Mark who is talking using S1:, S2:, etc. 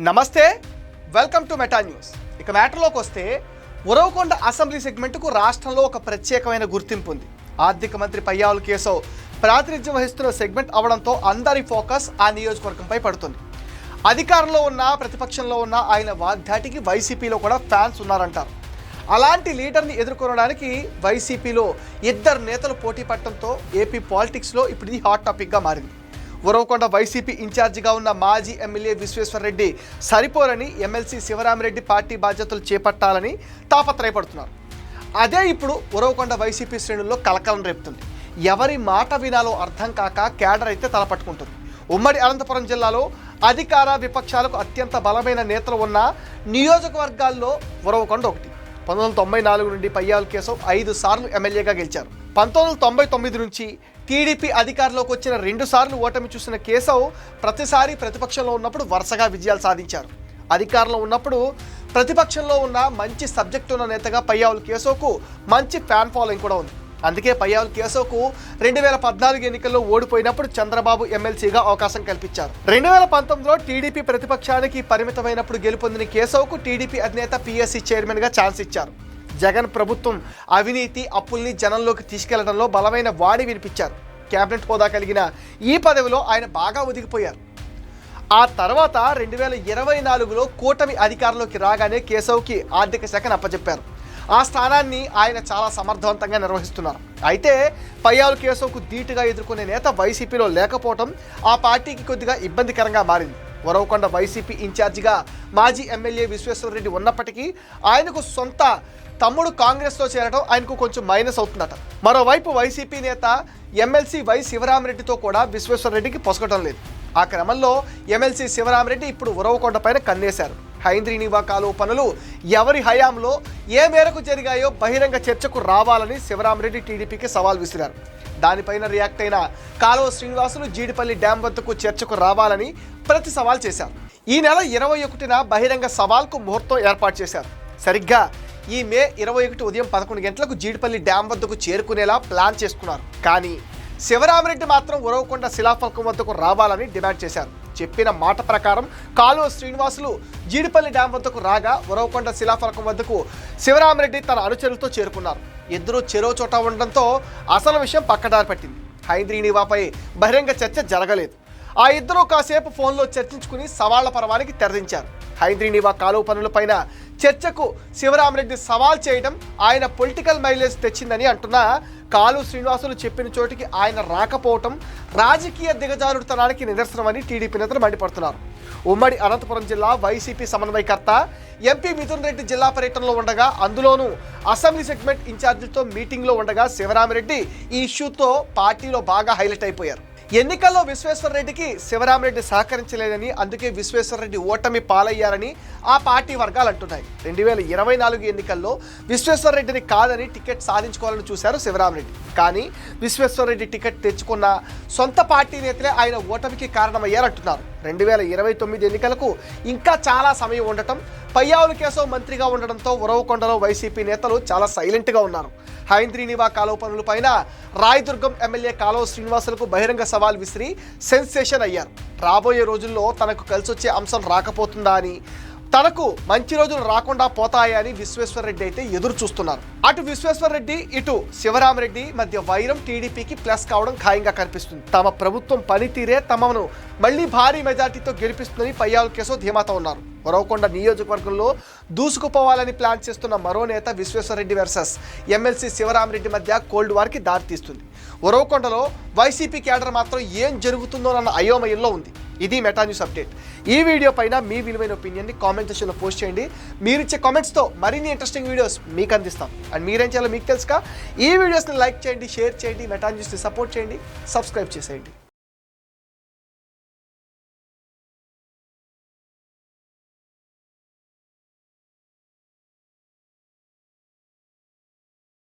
S1: నమస్తే, welcome to meta news. ఇక మ్యాటర్లోకి వస్తే ఉరవకొండ అసెంబ్లీ సెగ్మెంట్కు రాష్ట్రంలో ఒక ప్రత్యేకమైన గుర్తింపు ఉంది. ఆర్థిక మంత్రి పయ్యావుల కేశవ్ ప్రాతినిధ్యం వహిస్తున్న సెగ్మెంట్ అవడంతో అందరి ఫోకస్ ఆ నియోజకవర్గంపై పడుతుంది. అధికారంలో ఉన్న ప్రతిపక్షంలో ఉన్న ఆయన వాగ్దాటికి వైసీపీలో కూడా ఫ్యాన్స్ ఉన్నారంటారు. అలాంటి లీడర్ని ఎదుర్కొనడానికి వైసీపీలో ఇద్దరు నేతలు పోటీ పడటంతో ఏపీ పాలిటిక్స్లో ఇప్పుడు ఇది హాట్ టాపిక్గా మారింది. ఉరవకొండ వైసీపీ ఇన్ఛార్జిగా ఉన్న మాజీ ఎమ్మెల్యే విశ్వేశ్వరరెడ్డి సరిపోరని ఎమ్మెల్సీ శివరామిరెడ్డి పార్టీ బాధ్యతలు చేపట్టాలని తాపత్రయపడుతున్నారు. అదే ఇప్పుడు ఉరవకొండ వైసీపీ శ్రేణుల్లో కలకలం రేపుతుంది. ఎవరి మాట వినాలో అర్థం కాక కేడర్ అయితే తలపట్టుకుంటుంది. ఉమ్మడి అనంతపురం జిల్లాలో అధికార విపక్షాలకు అత్యంత బలమైన నేతలు ఉన్న నియోజకవర్గాల్లో ఉరవకొండ ఒకటి. 1994 నుండి పయ్యావుల కేశవ్ 5 సార్లు ఎమ్మెల్యేగా గెలిచారు. 1999 నుంచి టీడీపీ అధికారంలోకి వచ్చిన 2 సార్లు ఓటమి చూసిన కేశవ్ ప్రతిసారి ప్రతిపక్షంలో ఉన్నప్పుడు వరుసగా విజయాలు సాధించారు. అధికారంలో ఉన్నప్పుడు ప్రతిపక్షంలో ఉన్న మంచి సబ్జెక్టు ఉన్న నేతగా పయ్యావుల కేశవ్కు మంచి ఫ్యాన్ ఫాలోయింగ్ కూడా ఉంది. అందుకే పయ్యావుల కేశవ్కు 2014 ఎన్నికల్లో ఓడిపోయినప్పుడు చంద్రబాబు ఎమ్మెల్సీగా అవకాశం కల్పించారు. 2019లో టీడీపీ ప్రతిపక్షానికి పరిమితమైనప్పుడు గెలుపొందిన కేశవ్కు టీడీపీ అధినేత పీఎస్సీ చైర్మన్గా ఛాన్స్ ఇచ్చారు. జగన్ ప్రభుత్వం అవినీతి అప్పుల్ని జనంలోకి తీసుకెళ్లడంలో బలమైన వాణి వినిపించారు. కేబినెట్ హోదా కలిగిన ఈ పదవిలో ఆయన బాగా ఒదిగిపోయారు. ఆ తర్వాత 2024లో కూటమి అధికారంలోకి రాగానే కేశవ్కి ఆర్థిక శాఖను అప్పచెప్పారు. ఆ స్థానాన్ని ఆయన చాలా సమర్థవంతంగా నిర్వహిస్తున్నారు. అయితే పయ్యావుల కేశవ్కు ధీటుగా ఎదుర్కొనే నేత వైసీపీలో లేకపోవడం ఆ పార్టీకి కొద్దిగా ఇబ్బందికరంగా మారింది. ఉరవకొండ వైసీపీ ఇన్ఛార్జిగా మాజీ ఎమ్మెల్యే విశ్వేశ్వరరెడ్డి ఉన్నప్పటికీ ఆయనకు సొంత తమ్ముడు కాంగ్రెస్లో చేరడం ఆయనకు కొంచెం మైనస్ అవుతుందట. మరోవైపు వైసీపీ నేత ఎమ్మెల్సీ వై శివరామిరెడ్డితో కూడా విశ్వేశ్వరరెడ్డికి పొసగటం లేదు. ఆ క్రమంలో ఎమ్మెల్సీ శివరామిరెడ్డి ఇప్పుడు ఉరవకొండ పైన కన్నేశారు. హైంద్రీనివా కాలువ పనులు ఎవరి హయాంలో ఏ మేరకు జరిగాయో బహిరంగ చర్చకు రావాలని శివరామిరెడ్డి టీడీపీకి సవాల్ విసిరారు. దానిపైన రియాక్ట్ అయిన కాలువ శ్రీనివాసులు జీడిపల్లి డ్యాం వద్దకు చర్చకు రావాలని ప్రతి సవాల్ చేశారు. ఈ నెల 21న బహిరంగ సవాల్కు ముహూర్తం ఏర్పాటు చేశారు. సరిగ్గా ఈ మే 21 ఉదయం 11 గంటలకు జీడిపల్లి డ్యాం వద్దకు చేరుకునేలా ప్లాన్ చేసుకున్నారు. కానీ శివరామిరెడ్డి మాత్రం ఉరవకొండ శిలాఫలకం వద్దకు రావాలని డిమాండ్ చేశారు. చెప్పిన మాట ప్రకారం కాలువ శ్రీనివాసులు జీడిపల్లి డ్యాం వద్దకు రాగా ఉరవకొండ శిలాఫలకం వద్దకు శివరామిరెడ్డి తన అనుచరులతో చేరుకున్నారు. ఇద్దరు చెరో చోట ఉండడంతో అసలు విషయం పక్కదారి పట్టింది. హైంద్రీనివాపై బహిరంగ చర్చ జరగలేదు. ఆ ఇద్దరు కాసేపు ఫోన్లో చర్చించుకుని సవాళ్ల పర్వానికి తెరదించారు. హైంద్రీనివా కాలువ పనులపైన చర్చకు శివరామిరెడ్డి సవాల్ చేయడం ఆయన పొలిటికల్ మైలేజ్ తెచ్చిందని అంటున్న కాలువ శ్రీనివాసులు చెప్పిన చోటికి ఆయన రాకపోవటం రాజకీయ దిగజారుడుతనానికి నిదర్శనమని టీడీపీ నేతలు మండిపడుతున్నారు. ఉమ్మడి అనంతపురం జిల్లా వైసీపీ సమన్వయకర్త ఎంపీ మిథున్ రెడ్డి జిల్లా పర్యటనలో ఉండగా, అందులోనూ అసెంబ్లీ సెగ్మెంట్ ఇన్ఛార్జీలతో మీటింగ్లో ఉండగా శివరామిరెడ్డి ఈ ఇష్యూతో పార్టీలో బాగా హైలైట్ అయిపోయారు. ఎన్నికల్లో విశ్వేశ్వరరెడ్డికి శివరామిరెడ్డి సహకరించలేదని, అందుకే విశ్వేశ్వరరెడ్డి ఓటమి పాలయ్యారని ఆ పార్టీ వర్గాలు అంటున్నాయి. 2024 ఎన్నికల్లో విశ్వేశ్వరరెడ్డిని కాదని టికెట్ సాధించుకోవాలని చూశారు శివరామిరెడ్డి. కానీ విశ్వేశ్వరరెడ్డి టికెట్ తెచ్చుకున్న సొంత పార్టీ నేతలే ఆయన ఓటమికి కారణమయ్యారంటున్నారు. 2029 ఎన్నికలకు ఇంకా చాలా సమయం ఉండటం, పయ్యావుల కేశవ్ మంత్రిగా ఉండడంతో ఉరవకొండలో వైసీపీ నేతలు చాలా సైలెంట్గా ఉన్నారు. హైంద్రీనివా కాలువ పనులపైన రాయదుర్గం ఎమ్మెల్యే కాలువ శ్రీనివాసులకు బహిరంగ సవాల్ విసిరి సెన్సేషన్ అయ్యారు. రాబోయే రోజుల్లో తనకు కలిసొచ్చే అంశం రాకపోతుందా అని, తనకు మంచి రోజులు రాకుండా పోతాయని విశ్వేశ్వరరెడ్డి అయితే ఎదురు చూస్తున్నారు. అటు విశ్వేశ్వరరెడ్డి ఇటు శివరామిరెడ్డి మధ్య వైరం టీడీపీకి ప్లస్ కావడం ఖాయంగా కనిపిస్తుంది. తమ ప్రభుత్వం పనితీరే తమను మళ్లీ భారీ మెజార్టీతో గెలిపిస్తుందని పయ్యావుల కేశవ్ ధీమాతో ఉన్నారు. ఉరవకొండ నియోజకవర్గంలో దూసుకుపోవాలని ప్లాన్ చేస్తున్న మరో నేత విశ్వేశ్వరరెడ్డి వర్సెస్ ఎమ్మెల్సీ శివరామిరెడ్డి మధ్య కోల్డ్ వార్కి దారితీస్తుంది. ఉరవకొండలో వైసీపీ కేడర్ మాత్రం ఏం జరుగుతుందోనన్న అయోమయంలో ఉంది. ఇది మెటా న్యూస్ అప్డేట్. ఈ వీడియో పైన మీ విలువైన ఒపీనియన్ని కామెంట్ సెక్షన్లో పోస్ట్ చేయండి. మీరు ఇచ్చే కామెంట్స్తో మరిన్ని ఇంట్రెస్టింగ్ వీడియోస్ మీకు అందిస్తాం. అండ్ మీరేం చేయాలో మీకు తెలుసుగా. ఈ వీడియోస్ని లైక్ చేయండి, షేర్ చేయండి, మెటా న్యూస్ని సపోర్ట్ చేయండి, సబ్స్క్రైబ్ చేసేయండి.